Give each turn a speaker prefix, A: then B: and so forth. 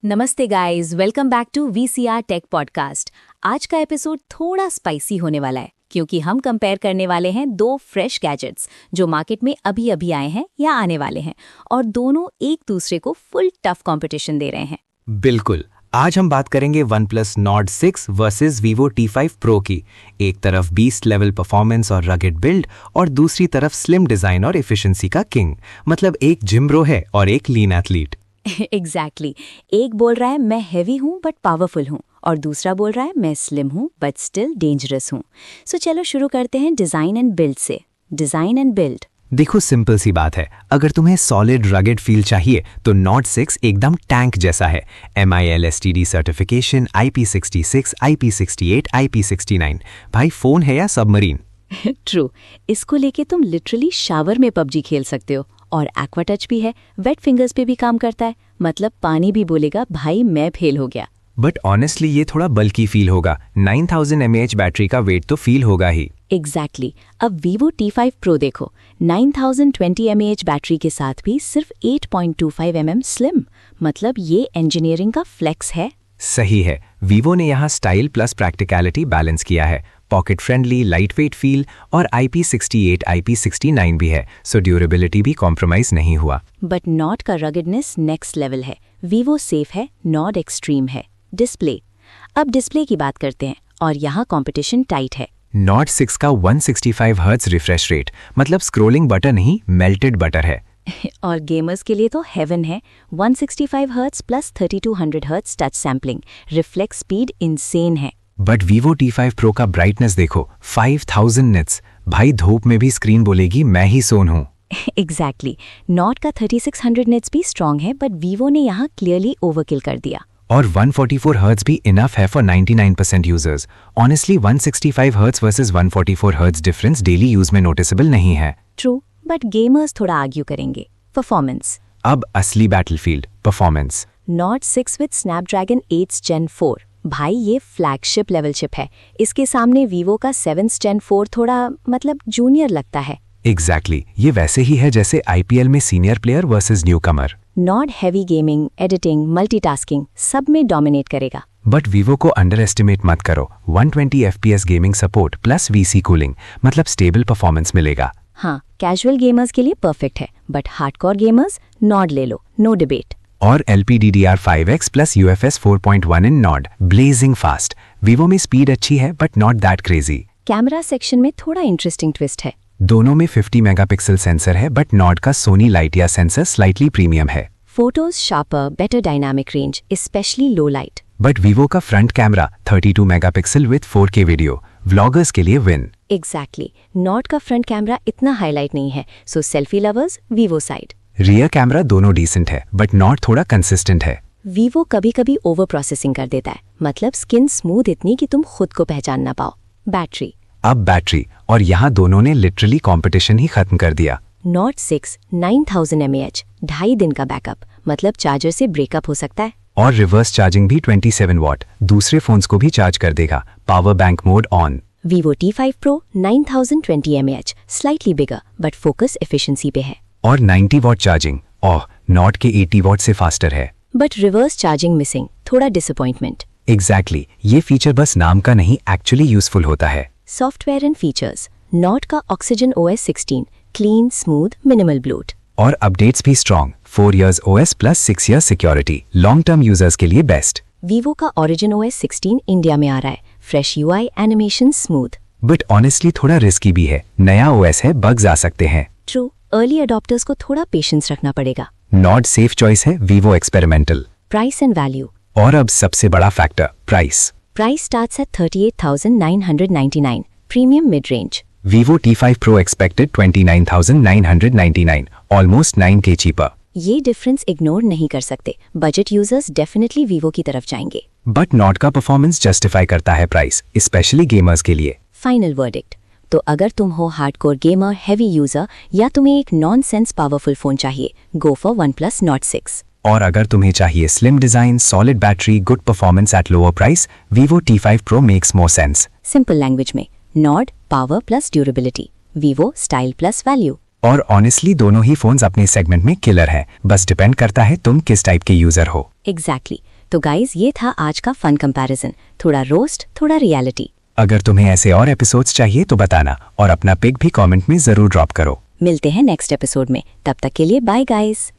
A: नमस्ते guys, welcome back to VCR tech podcast. आज का एपिसोड थोड़ा स्पाइसी होने वाला है क्योंकि हम कंपेयर करने वाले हैं दो फ्रेश गैजेट्स जो मार्केट में अभी अभी आए हैं या आने वाले हैं, और दोनों एक दूसरे को फुल टफ कंपटीशन दे रहे हैं।
B: बिल्कुल, आज हम बात करेंगे OnePlus Nord 6 versus Vivo T5 Pro की। एक तरफ बीस्ट लेवल परफॉर्मेंस और रगेड बिल्ड और दूसरी तरफ स्लिम डिजाइन और एफिशिएंसी का किंग। मतलब एक जिम ब्रो है और एक लीन एथलीट।
A: एग्जैक्टली एक बोल रहा है मैं हैवी हूँ बट पावरफुल हूँ, और दूसरा बोल रहा है मैं स्लिम हूँ बट स्टिल डेंजरस हूँ। सो चलो शुरू करते हैं डिजाइन एंड बिल्ड से। डिजाइन एंड बिल्ड
B: देखो, सिंपल सी बात है। अगर तुम्हें सॉलिड रगेड फील चाहिए तो Nord 6 एकदम टैंक जैसा है। MIL STD certification, IP66, IP68, IP69। भाई फोन है या सबमरीन?
A: ट्रू, इसको लेके तुम लिटरली शावर में PUBG खेल सकते हो। और एक्वा टच भी है, वेट फिंगर्स पे भी काम करता है। मतलब पानी भी बोलेगा भाई मैं फेल हो गया।
B: बट ऑनेस्टली ये थोड़ा बल्की फील होगा। 9000 mAh बैटरी का वेट तो फील होगा ही।
A: एग्जैक्टली अब Vivo T5 Pro देखो, 9020 mAh बैटरी के साथ भी सिर्फ 8.25 mm स्लिम। मतलब ये इंजीनियरिंग का फ्लेक्स है।
B: सही है, Vivo ने यहाँ स्टाइल प्लस प्रैक्टिकलिटी बैलेंस किया है। Pocket friendly, light weight feel और IP68, IP69 भी है, सो ड्यूरेबिलिटी भी कॉम्प्रोमाइज नहीं हुआ।
A: बट Nord का रगेडनेस नेक्स्ट लेवल है। Vivo सेफ है, Nord एक्सट्रीम है। डिस्प्ले, अब डिस्प्ले की बात करते हैं, और यहाँ कंपटीशन टाइट है।
B: Nord 6 का 165 हर्ट्ज रिफ्रेश रेट, मतलब स्क्रोलिंग बटर नहीं, मेल्टेड बटर है।
A: और गेमर्स के लिए तो हेवन है। 165 hertz plus 3200 hertz touch sampling, reflex speed insane है।
B: बट Vivo T5 Pro का ब्राइटनेस देखो, 5000 निट्स। भाई धूप में भी स्क्रीन बोलेगी मैं ही सोन हूँ।
A: एग्जैक्टली Nord का 3600 निट्स भी स्ट्रॉन्ग है, बट Vivo ने यहाँ क्लियरली ओवरकिल कर दिया।
B: और 144 हर्ट्ज भी इनफ है for 99% users. Honestly 165 hertz versus 144 hertz difference daily use में नोटिसेबल नहीं है।
A: ट्रू, बट गेमर्स थोड़ा आर्ग्यू करेंगे। परफॉर्मेंस,
B: अब असली battlefield performance.
A: Nord 6 with Snapdragon 8 Gen 4। भाई ये फ्लैगशिप लेवल चिप है। इसके सामने Vivo का 7 Gen 4 थोड़ा मतलब जूनियर लगता है।
B: एग्जैक्टली ये वैसे ही है जैसे IPL में सीनियर प्लेयर वर्सेस न्यू कमर।
A: Nord heavy gaming, editing, multitasking सब में डोमिनेट करेगा।
B: बट Vivo को अंडर एस्टिमेट मत करो। 120 FPS gaming support plus VC cooling, मतलब स्टेबल परफॉर्मेंस मिलेगा।
A: हाँ, कैजुअल गेमर्स के लिए परफेक्ट है, बट हार्डकोर गेमर्स Nord ले लो, नो डिबेट।
B: और LPDDR5X plus UFS 4.1 in Nord, blazing fast. Vivo में स्पीड अच्छी है but not that crazy.
A: Camera section में थोड़ा इंटरेस्टिंग ट्विस्ट है।
B: दोनों में 50 मेगापिक्सल सेंसर है, बट Nord का Sony Lightyear sensor slightly premium है।
A: Photos sharper, better dynamic range, specially low light.
B: But Vivo का front camera 32 megapixel with 4K video, vloggers के लिए विन।
A: एग्जैक्टली Nord का फ्रंट कैमरा इतना highlight नहीं है, so selfie lovers Vivo side.
B: Rear camera दोनों decent है, but Nord थोड़ा कंसिस्टेंट है।
A: Vivo कभी कभी ओवर प्रोसेसिंग कर देता है, मतलब स्किन स्मूथ इतनी कि तुम खुद को पहचान ना पाओ। बैटरी,
B: अब बैटरी, और यहाँ दोनों ने लिटरली कंपटीशन ही खत्म कर दिया।
A: Nord 6 9000 mAh, 2.5 दिन का बैकअप, मतलब चार्जर से ब्रेकअप हो सकता है।
B: और रिवर्स चार्जिंग भी 27 वॉट, दूसरे फोन्स को भी चार्ज कर देगा। Power bank mode on.
A: Vivo T5 Pro 9020 mAh, slightly bigger but focus efficiency पे है।
B: और 90 वॉट चार्जिंग, ओह Nord के 80 वॉट से फास्टर है।
A: बट रिवर्स चार्जिंग मिसिंग, थोड़ा डिसअपॉइंटमेंट।
B: एग्जैक्टली ये फीचर बस नाम का नहीं, एक्चुअली यूजफुल होता है।
A: सॉफ्टवेयर एंड फीचर्स, Nord का Oxygen OS 16, clean, smooth, minimal bloat.
B: और अपडेट्स भी strong, 4 years OS plus 6 years security, long term users के लिए बेस्ट।
A: Vivo का Origin OS 16 इंडिया में आ रहा है, fresh UI, animation smooth.
B: But honestly थोड़ा रिस्की भी है, नया OS है, बग्स आ सकते हैं।
A: ट्रू, अर्ली अडॉप्टर्स को थोड़ा पेशेंस रखना पड़ेगा।
B: Nord सेफ चॉइस है, Vivo experimental.
A: Price and value,
B: और अब सबसे बड़ा factor, price.
A: Price starts at 38,999, premium mid range.
B: Vivo T5 Pro expected 29,999, almost 9K cheaper.
A: ये डिफरेंस इग्नोर नहीं कर सकते। बजट यूजर्स डेफिनेटली Vivo की तरफ जाएंगे।
B: बट Nord का परफॉर्मेंस जस्टिफाई करता है प्राइस, स्पेशली गेमर्स के लिए।
A: फाइनल वर्डिक्ट, तो अगर तुम हो हार्डकोर गेमर, हैवी यूजर, या तुम्हें एक नॉनसेंस पावरफुल फोन चाहिए, गो फॉर OnePlus Nord 6।
B: और अगर तुम्हें चाहिए slim design, solid battery, good performance at lower price, Vivo T5 Pro makes more sense.
A: Simple language में, Nord power plus durability, Vivo style plus value.
B: और honestly दोनों ही phones अपने segment में killer हैं, बस डिपेंड करता है तुम किस टाइप के यूजर हो।
A: एग्जैक्टली। तो गाइज ये था आज का फन कंपैरिजन, थोड़ा रोस्ट थोड़ा रियलिटी।
B: अगर तुम्हें ऐसे और एपिसोड्स चाहिए तो बताना और अपना पिक भी कमेंट में जरूर ड्रॉप करो।
A: मिलते हैं नेक्स्ट एपिसोड में, तब तक के लिए बाय गाइस।